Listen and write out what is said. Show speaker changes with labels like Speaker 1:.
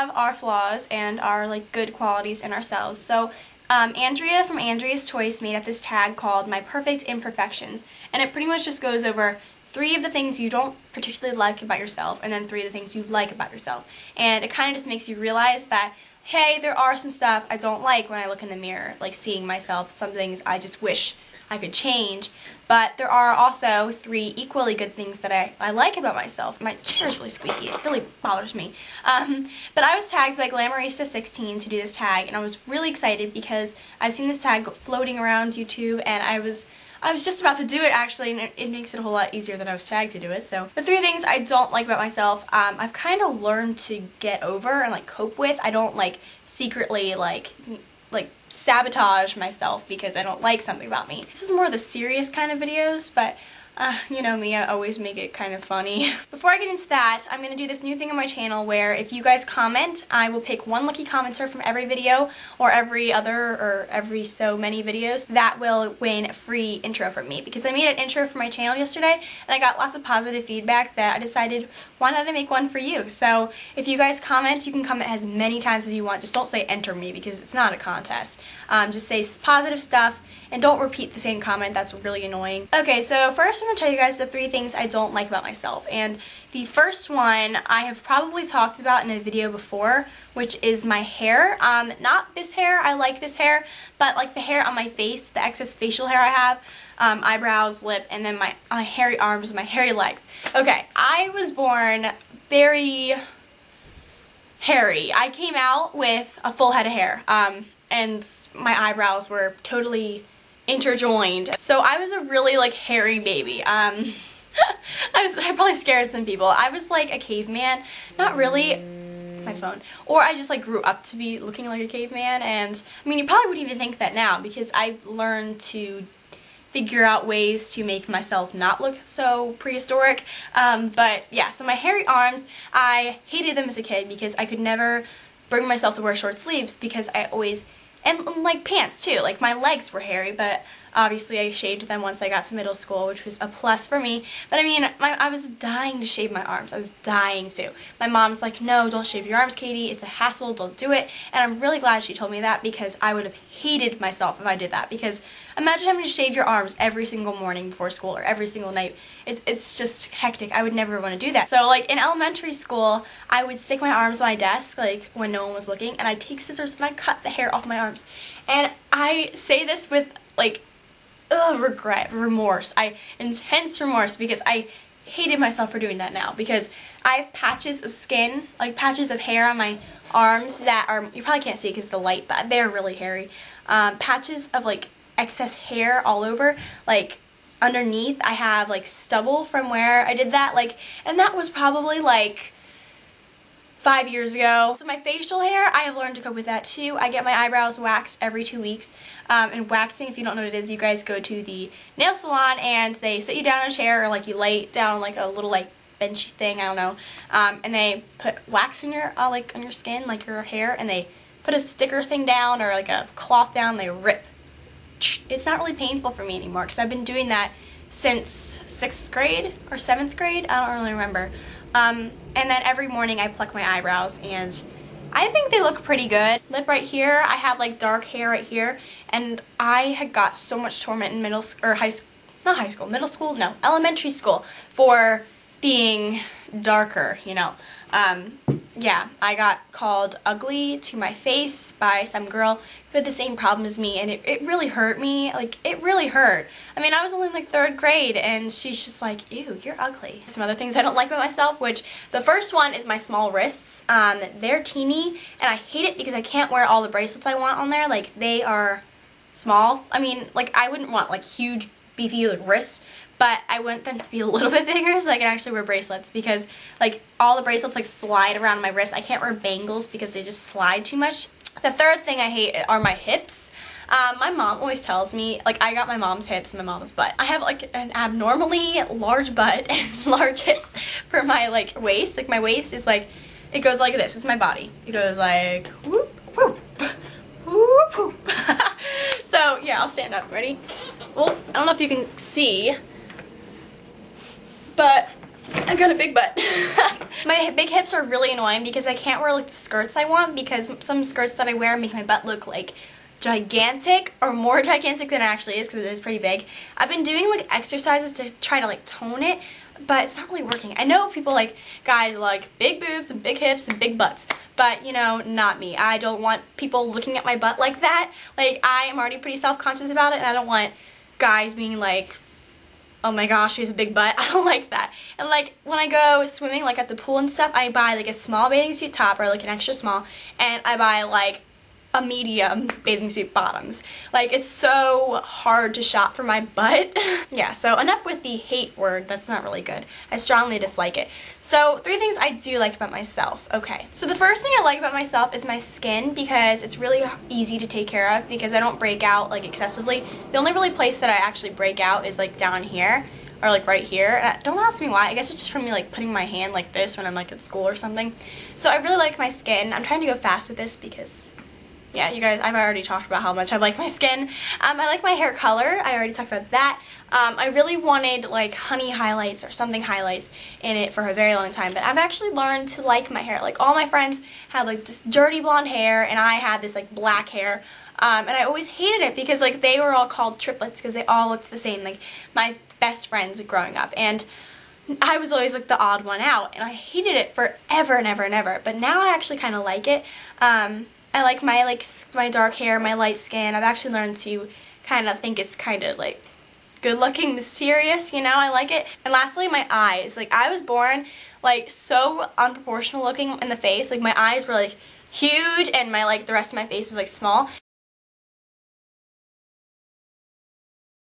Speaker 1: have our flaws and our like good qualities in ourselves. So Andrea from Andrea's Toys made up this tag called My Perfect Imperfections, and it pretty much just goes over 3 of the things you don't particularly like about yourself, and then 3 of the things you like about yourself. And it kind of just makes you realize that, hey, there are some stuff I don't like when I look in the mirror, like seeing myself, some things I just wish I could change. But there are also 3 equally good things that I like about myself. My chair's really squeaky. It really bothers me. But I was tagged by Glamourista16 to do this tag, and I was really excited because I've seen this tag floating around YouTube, and I was just about to do it actually, and it makes it a whole lot easier that I was tagged to do it. So the 3 things I don't like about myself, I've kind of learned to get over and like cope with. I don't like secretly like sabotage myself because I don't like something about me. This is more the serious kind of videos, but you know me, I always make it kind of funny. Before I get into that, I'm going to do this new thing on my channel where if you guys comment, I will pick one lucky commenter from every video or every so many videos that will win a free intro from me, because I made an intro for my channel yesterday and I got lots of positive feedback that I decided why not I make one for you. So if you guys comment, you can comment as many times as you want. Just don't say enter me because it's not a contest. Just say positive stuff and don't repeat the same comment. That's really annoying. Okay, so first I'm going to tell you guys the 3 things I don't like about myself. And the first one I have probably talked about in a video before, which is my hair. Not this hair, I like this hair, but like the hair on my face, the excess facial hair I have, eyebrows, lip, and then my hairy arms, my hairy legs. Okay, I was born very hairy. I came out with a full head of hair, and my eyebrows were totally interjoined. So I was a really like hairy baby. I probably scared some people. I was like a caveman. Not really. My phone. Or I just like grew up to be looking like a caveman, and I mean you probably wouldn't even think that now because I've learned to figure out ways to make myself not look so prehistoric. But yeah, so my hairy arms, I hated them as a kid because I could never bring myself to wear short sleeves because I always, and like pants too, like my legs were hairy, but obviously I shaved them once I got to middle school, which was a plus for me. But I mean, I was dying to shave my arms. I was dying to. My mom's like, no, don't shave your arms, Katie. It's a hassle. Don't do it. And I'm really glad she told me that because I would have hated myself if I did that. Because imagine having to shave your arms every single morning before school or every single night. It's just hectic. I would never want to do that. So like in elementary school, I would stick my arms on my desk like when no one was looking, and I'd take scissors and I'd cut the hair off my arms. And I say this with like remorse. Intense remorse because I hated myself for doing that now, because I have patches of skin, like patches of hair on my arms that are, you probably can't see because of the light, but they're really hairy. Patches of like excess hair all over, like underneath I have like stubble from where I did that, like, and that was probably like 5 years ago. So my facial hair, I have learned to cope with that too. I get my eyebrows waxed every 2 weeks. And waxing, if you don't know what it is, you guys go to the nail salon and they sit you down in a chair, or like you lay down on like a little like benchy thing, I don't know. And they put wax on your like on your skin, like your hair, and they put a sticker thing down or like a cloth down, they rip. It's not really painful for me anymore because I've been doing that since 6th grade or 7th grade. I don't really remember. And then every morning I pluck my eyebrows and I think they look pretty good. Lip right here, I have like dark hair right here, and I had got so much torment in middle school, elementary school for being darker, you know. Yeah, I got called ugly to my face by some girl who had the same problem as me, and it really hurt me. Like, it really hurt. I mean, I was only in like 3rd grade, and she's just like, ew, you're ugly. Some other things I don't like about myself, which the first one is my small wrists. They're teeny, and I hate it because I can't wear all the bracelets I want on there. Like, they are small. I mean, like, I wouldn't want like huge, beefy like wrists, but I want them to be a little bit bigger so I can actually wear bracelets, because like all the bracelets like slide around my wrist. I can't wear bangles because they just slide too much. The 3rd thing I hate are my hips. My mom always tells me, like, I got my mom's hips, my mom's butt. I have like an abnormally large butt and large hips for my like waist. Like my waist is like, it goes like this. It's my body. It goes like whoop, whoop, whoop, whoop. So yeah, I'll stand up. Ready? Well, I don't know if you can see, but I've got a big butt. My big hips are really annoying because I can't wear like the skirts I want, because some skirts that I wear make my butt look like gigantic, or more gigantic than it actually is, because it is pretty big. I've been doing like exercises to try to like tone it, but it's not really working. I know people like, guys like big boobs and big hips and big butts, but you know, not me. I don't want people looking at my butt like that. Like, I am already pretty self-conscious about it, and I don't want guys being like, oh my gosh, she has a big butt. I don't like that. And like, when I go swimming, like at the pool and stuff, I buy like a small bathing suit top, or like an extra small, and I buy like a medium bathing suit bottoms. Like, it's so hard to shop for my butt. Yeah, so enough with the hate word. That's not really good. I strongly dislike it. So 3 things I do like about myself. Okay, so the first thing I like about myself is my skin, because it's really easy to take care of, because I don't break out like excessively. The only really place that I actually break out is like down here, or like right here. And don't ask me why. I guess it's just from me like putting my hand like this when I'm like at school or something. So I really like my skin. I'm trying to go fast with this because, yeah, you guys, I've already talked about how much I like my skin. I like my hair color. I already talked about that. I really wanted like honey highlights or something highlights in it for a very long time, but I've actually learned to like my hair. Like, all my friends had like this dirty blonde hair, and I had this like black hair. And I always hated it because like they were all called triplets because they all looked the same, like my best friends growing up. And I was always like the odd one out, and I hated it forever and ever and ever. But now I actually kind of like it. I like my dark hair, my light skin. I've actually learned to kind of think it's kind of like good looking, mysterious, you know. I like it. And lastly, my eyes. Like, I was born like so unproportional looking in the face. Like, my eyes were like huge, and my like the rest of my face was like small.